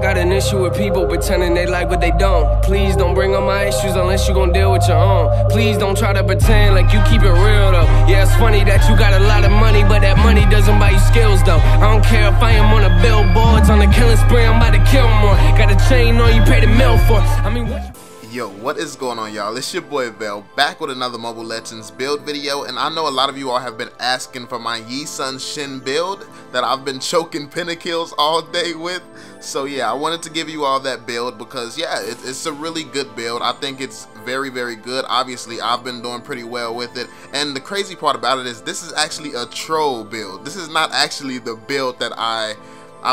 got an issue with people pretending they like what they don't. Please don't bring up my issues unless you gon' deal with your own. Please don't try to pretend like you keep it real though. Yeah, it's funny that you got a lot of money, but that money doesn't buy you skills though. I don't care if I am on the billboards, on the killing spree, I'm about to kill more. Got a chain on you pay the mill for. I mean, what? Yo, what is going on, y'all? It's your boy VeLL, back with another Mobile Legends build video, and I know a lot of you all have been asking for my Yi SunShin build that I've been choking Pentakills all day with. So yeah, I wanted to give you all that build because yeah, it's a really good build. I think it's very, very good. Obviously, I've been doing pretty well with it, and the crazy part about it is this is actually a troll build. This is not actually the build that I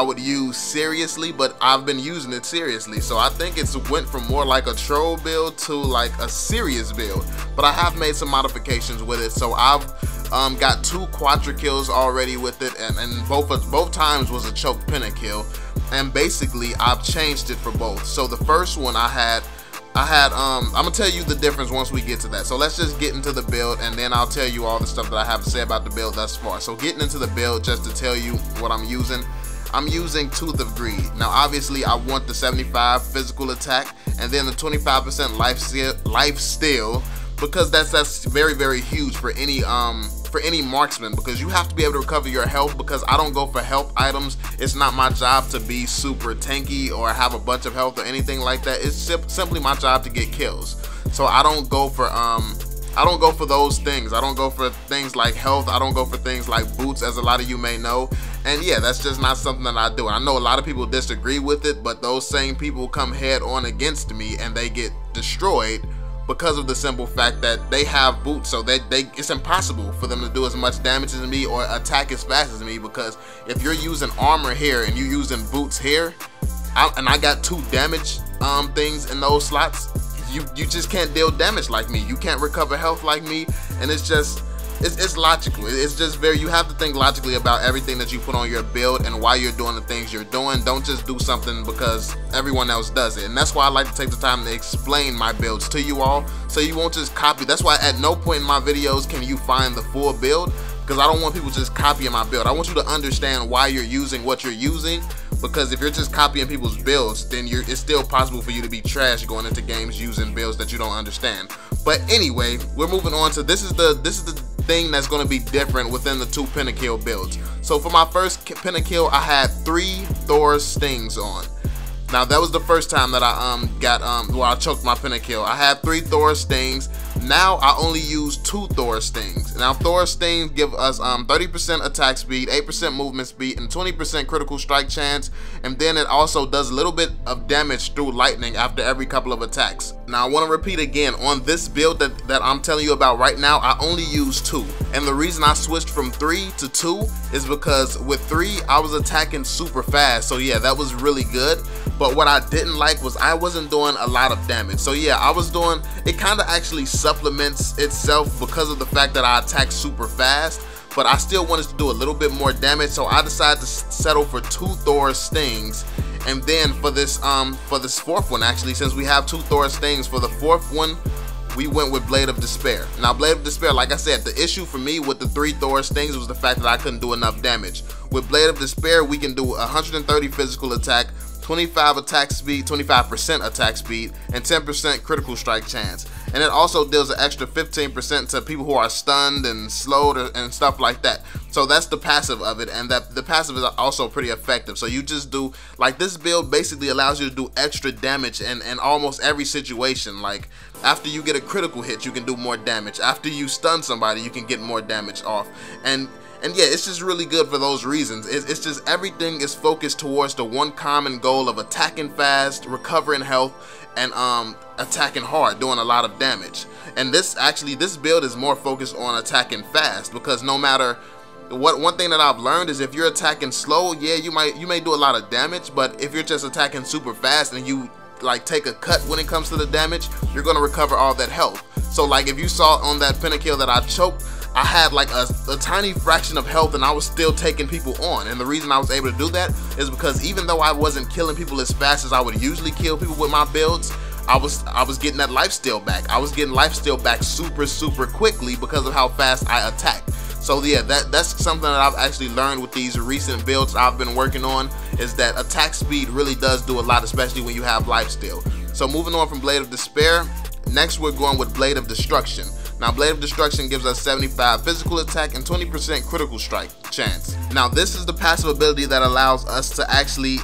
would use seriously, but I've been using it seriously. So I think it's went from more like a troll build to like a serious build. But I have made some modifications with it. So I've got 2 quadra kills already with it, and both times was a choke pentakill. And basically I've changed it for both. So the first one I'm gonna tell you the difference once we get to that. So let's just get into the build, and then I'll tell you all the stuff that I have to say about the build thus far. So getting into the build, just to tell you what I'm using. I'm using Tooth of Greed. Now obviously I want the 75 physical attack and then the 25% life steal, because that's very, very huge for any marksman, because you have to be able to recover your health. Because I don't go for health items. It's not my job to be super tanky or have a bunch of health or anything like that. It's simply my job to get kills. So I don't go for those things. I don't go for things like health. I don't go for things like boots, as a lot of you may know. And yeah, that's just not something that I do. I know a lot of people disagree with it, but those same people come head on against me and they get destroyed because of the simple fact that they have boots. So it's impossible for them to do as much damage as me or attack as fast as me, because if you're using armor here and you're using boots here, and I got 2 damage things in those slots, you just can't deal damage like me. You can't recover health like me, and it's logical. It's just you have to think logically about everything that you put on your build and why you're doing the things you're doing. Don't just do something because everyone else does it. And that's why I like to take the time to explain my builds to you all, so you won't just copy. That's why at no point in my videos can you find the full build, because I don't want people just copying my build. I want you to understand why you're using what you're using, because if you're just copying people's builds, then it's still possible for you to be trash going into games using builds that you don't understand. But anyway, we're moving on to this is the thing that's going to be different within the 2 pentakill builds. So for my first pentakill, I had 3 Thor stings on. Now that was the first time that I I choked my pentakill. I had 3 Thor stings. Now I only use 2 Thor stings. Now Thor stings give us 30% attack speed, 8% movement speed, and 20% critical strike chance. And then it also does a little bit of damage through lightning after every couple of attacks. Now I want to repeat again, on this build that I'm telling you about right now, I only use 2. And the reason I switched from 3 to 2 is because with 3 I was attacking super fast. So yeah, that was really good. But what I didn't like was I wasn't doing a lot of damage. So yeah, I was doing, it kind of actually supplements itself because of the fact that I attack super fast, but I still wanted to do a little bit more damage. So I decided to settle for 2 Thor stings. And then for this 4th one, actually, since we have 2 Thor stings, for the 4th one, we went with Blade of Despair. Now Blade of Despair, like I said, the issue for me with the 3 Thor stings was the fact that I couldn't do enough damage. With Blade of Despair, we can do 130 physical attack, 25 attack speed, 25% attack speed, and 10% critical strike chance. And it also deals an extra 15% to people who are stunned and slowed and stuff like that. So that's the passive of it, and the passive is also pretty effective. So you just do, like, this build basically allows you to do extra damage in almost every situation. Like, after you get a critical hit, you can do more damage. After you stun somebody, you can get more damage off. And yeah, it's just really good for those reasons. It's just everything is focused towards the one common goal of attacking fast, recovering health, and attacking hard, doing a lot of damage. And this build is more focused on attacking fast, because no matter what, one thing that I've learned is if you're attacking slow, yeah, you may do a lot of damage, but if you're just attacking super fast and you like take a cut when it comes to the damage, you're gonna recover all that health. So like if you saw on that pentakill that I choked, I had like a tiny fraction of health and I was still taking people on. And the reason I was able to do that is because even though I wasn't killing people as fast as I would usually kill people with my builds, I was getting that lifesteal back. I was getting lifesteal back super quickly because of how fast I attacked. So yeah, that's something that I've actually learned with these recent builds I've been working on, is that attack speed really does do a lot, especially when you have lifesteal. So moving on from Blade of Despair, next we're going with Blade of Destruction. Now Blade of Destruction gives us 75 physical attack and 20% critical strike chance. Now this is the passive ability that allows us to actually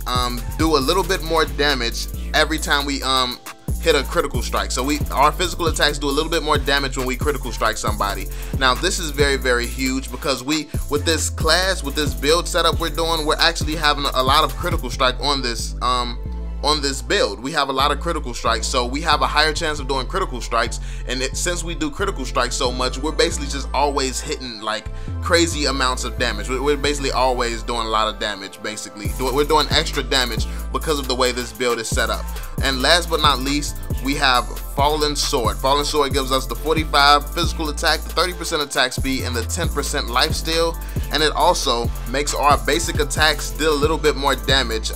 do a little bit more damage every time we hit a critical strike. So our physical attacks do a little bit more damage when we critical strike somebody. Now this is very, very huge because with this class, with this build setup we're doing, we're actually having a lot of critical strike on this build. We have a lot of critical strikes, so we have a higher chance of doing critical strikes, and since we do critical strikes so much, we're basically just always hitting like crazy amounts of damage. We're basically always doing a lot of damage. Basically we're doing extra damage because of the way this build is set up. And last but not least, we have Fallen Sword. Fallen Sword gives us the 45 physical attack, the 30% attack speed, and the 10% lifesteal, and it also makes our basic attacks deal a little bit more damage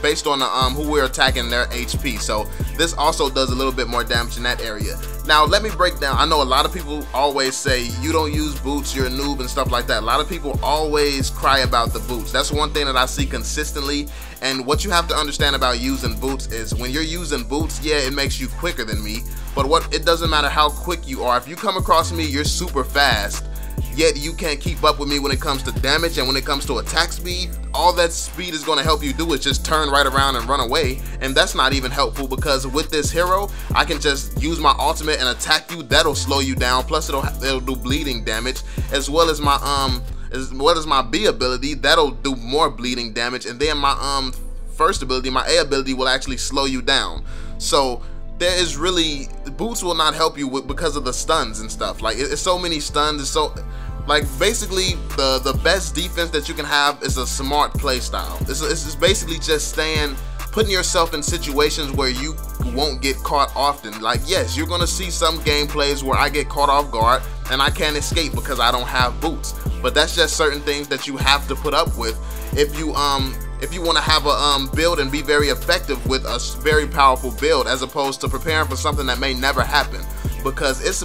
based on the, who we're attacking, their HP. So this also does a little bit more damage in that area. Now let me break down. I know a lot of people always say you don't use boots, you're a noob and stuff like that. A lot of people always cry about the boots. That's one thing that I see consistently. And what you have to understand about using boots is when you're using boots, yeah, it makes you quicker than me, but it doesn't matter how quick you are. If you come across me, you're super fast, yet you can't keep up with me when it comes to damage and when it comes to attack speed. All that speed is going to help you do is just turn right around and run away, and that's not even helpful because with this hero, I can just use my ultimate and attack you. That'll slow you down, plus it'll do bleeding damage, as well as my B ability, that'll do more bleeding damage, and then my first ability, my A ability, will actually slow you down. So there is really, boots will not help you because of the stuns and stuff. Like it's so many stuns. It's so like basically the best defense that you can have is a smart play style. It's basically just putting yourself in situations where you won't get caught often. Like yes, you're gonna see some gameplays where I get caught off guard and I can't escape because I don't have boots, but that's just certain things that you have to put up with if you want to have a build and be very effective with a very powerful build, as opposed to preparing for something that may never happen. Because it's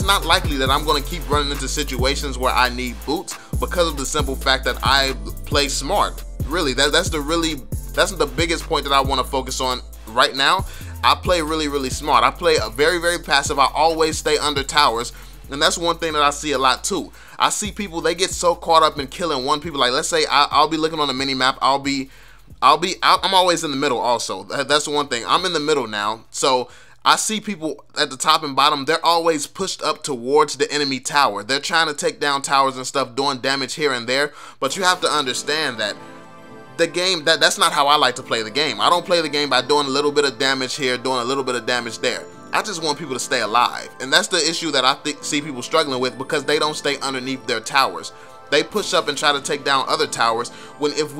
not likely that I'm going to keep running into situations where I need boots because of the simple fact that I play smart. Really, that's the biggest point that I want to focus on right now. I play really, really smart. I play very, very passive. I always stay under towers. And that's one thing that I see a lot too. I see people, they get so caught up in killing one people. Like let's say I'll be looking on the mini map. I'm always in the middle also. That's one thing. I'm in the middle now. So I see people at the top and bottom, they're always pushed up towards the enemy tower. They're trying to take down towers and stuff, doing damage here and there. But you have to understand that the game, that's not how I like to play the game. I don't play the game by doing a little bit of damage here, doing a little bit of damage there. I just want people to stay alive, and that's the issue that I see people struggling with, because they don't stay underneath their towers. They push up and try to take down other towers, when if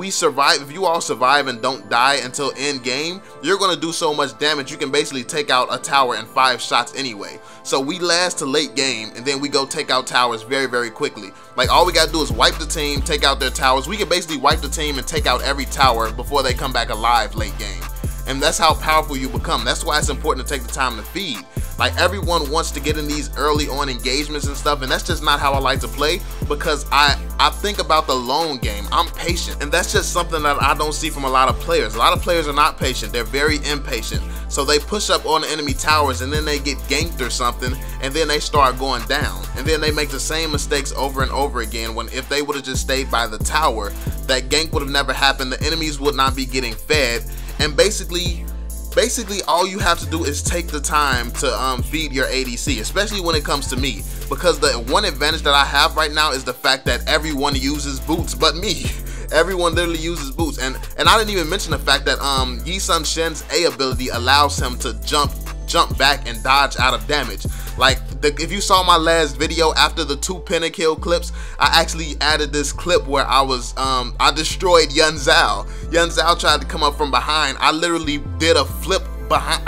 you all survive and don't die until end game, you're going to do so much damage you can basically take out a tower in 5 shots anyway. So we last to late game, and then we go take out towers very, very quickly. Like all we got to do is wipe the team, take out their towers. We can basically wipe the team and take out every tower before they come back alive late game. And that's how powerful you become. That's why it's important to take the time to feed. Like everyone wants to get in these early on engagements and stuff, and that's just not how I like to play, because I think about the long game. I'm patient, and that's just something that I don't see from a lot of players. A lot of players are not patient. They're very impatient. So they push up on the enemy towers, and then they get ganked or something, and then they start going down. And then they make the same mistakes over and over again, when if they would have just stayed by the tower, that gank would have never happened. The enemies would not be getting fed. And basically all you have to do is take the time to feed your ADC, especially when it comes to me, because the one advantage that I have right now is the fact that everyone uses boots but me. Everyone literally uses boots, and I didn't even mention the fact that Yi SunShin's A ability allows him to jump back and dodge out of damage. Like if you saw my last video after the 2 Pentakill clips, I actually added this clip where I destroyed Zhao. Zhao tried to come up from behind. I literally did a flip behind.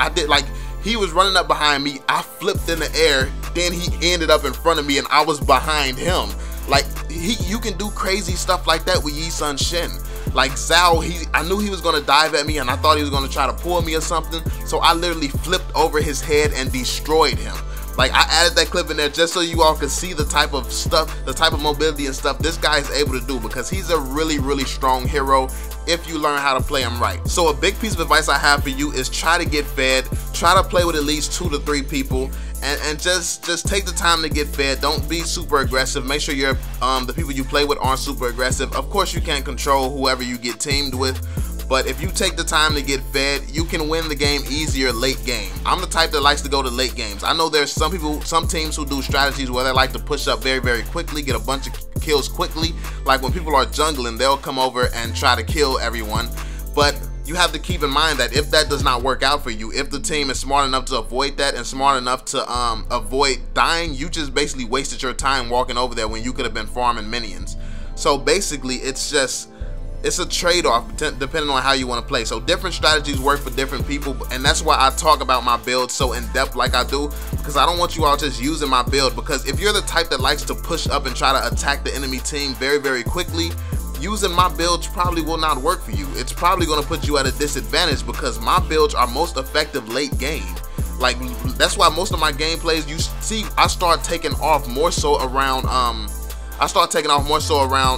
He was running up behind me. I flipped in the air. Then he ended up in front of me, and I was behind him. Like you can do crazy stuff like that with Yi SunShin. Like Zhao, I knew he was gonna dive at me, and I thought he was gonna try to pull me or something. So I literally flipped over his head and destroyed him. Like I added that clip in there just so you all could see the type of stuff, the type of mobility and stuff this guy is able to do, because he's a really, really strong hero. if you learn how to play them right. So a big piece of advice I have for you is try to get fed, try to play with at least 2 to 3 people, and just take the time to get fed. Don't be super aggressive. Make sure the people you play with aren't super aggressive. Of course you can't control whoever you get teamed with, but if you take the time to get fed, you can win the game easier late game. I'm the type that likes to go to late games. I know there's some teams who do strategies where they like to push up very, very quickly, get a bunch of kills quickly. Like when people are jungling, they'll come over and try to kill everyone. But you have to keep in mind that if that does not work out for you, if the team is smart enough to avoid that and smart enough to avoid dying, you just basically wasted your time walking over there when you could have been farming minions. So basically it's a trade-off depending on how you want to play. So different strategies work for different people, and that's why I talk about my build so in depth like I do, because I don't want you all just using my build. Because if you're the type that likes to push up and try to attack the enemy team very, very quickly, using my builds probably will not work for you. It's probably going to put you at a disadvantage because my builds are most effective late game. Like that's why most of my gameplays, you see, I start taking off more so around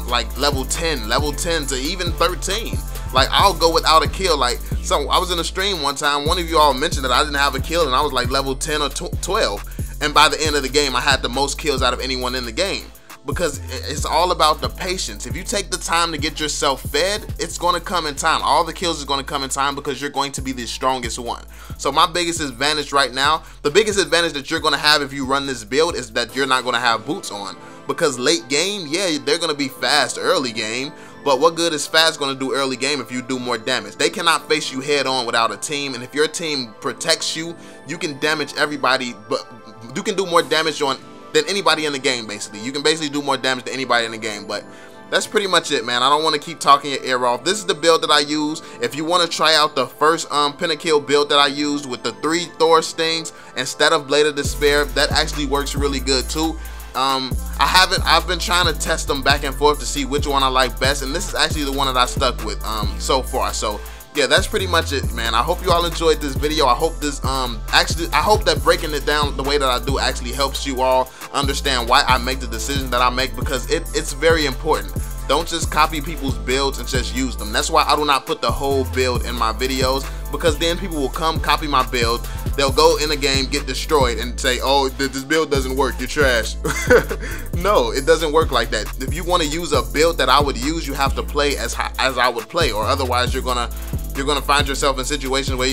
like level 10 to even 13. Like I'll go without a kill. Like so I was in a stream one time, one of you all mentioned that I didn't have a kill and I was like level 10 or 12, and by the end of the game I had the most kills out of anyone in the game. Because it's all about the patience. If you take the time to get yourself fed, it's going to come in time. All the kills is going to come in time because you're going to be the strongest one. So my biggest advantage right now, the biggest advantage that you're going to have if you run this build is that you're not going to have boots on. Because late game, yeah, they're going to be fast early game, but what good is fast going to do early game if you do more damage? They cannot face you head on without a team, and if your team protects you, you can damage everybody, but you can do more damage than anybody in the game. Basically you can basically do more damage than anybody in the game. But that's pretty much it, man. I don't want to keep talking your ear off. This is the build that I use. If you want to try out the first Pentakill build that I used with the 3 Thor stings instead of Blade of Despair, that actually works really good too. I've been trying to test them back and forth to see which one I like best, and this is actually the one that I stuck with so far. So yeah, that's pretty much it, man. I hope you all enjoyed this video. I hope this I hope that breaking it down the way that I do actually helps you all understand why I make the decision that I make, because it's very important. Don't just copy people's builds and just use them. That's why I do not put the whole build in my videos, because then people will come copy my build, they'll go in a game, get destroyed, and say, oh, this build doesn't work, you're trash. No, it doesn't work like that. If you want to use a build that I would use, you have to play as I would play, or otherwise you're gonna find yourself in situations where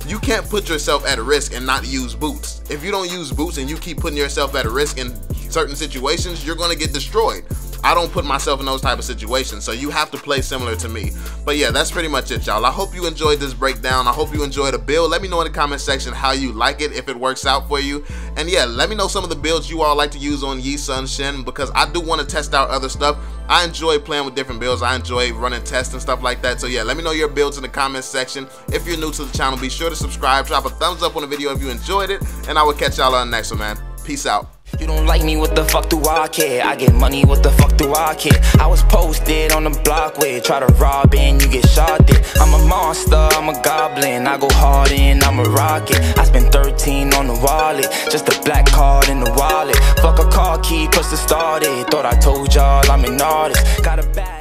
you can't put yourself at risk and not use boots. If you don't use boots and you keep putting yourself at risk in certain situations, you're gonna get destroyed. I don't put myself in those type of situations, so you have to play similar to me. But yeah, that's pretty much it, y'all. I hope you enjoyed this breakdown. I hope you enjoyed the build. Let me know in the comment section how you like it, if it works out for you. And yeah, let me know some of the builds you all like to use on Yi SunShin, because I do want to test out other stuff. I enjoy playing with different builds. I enjoy running tests and stuff like that. So yeah, let me know your builds in the comment section. If you're new to the channel, be sure to subscribe, drop a thumbs up on the video if you enjoyed it, and I will catch y'all on the next one, man. Peace out. You don't like me, what the fuck do I care? I get money, what the fuck do I care? I was posted on the block where try to rob and you get shot there. I'm a monster, I'm a goblin, I go hard in, I'm a rocket. I spent 13 on the wallet, just a black card in the wallet. Fuck a car key, plus the started. Thought I told y'all I'm an artist. Got a bad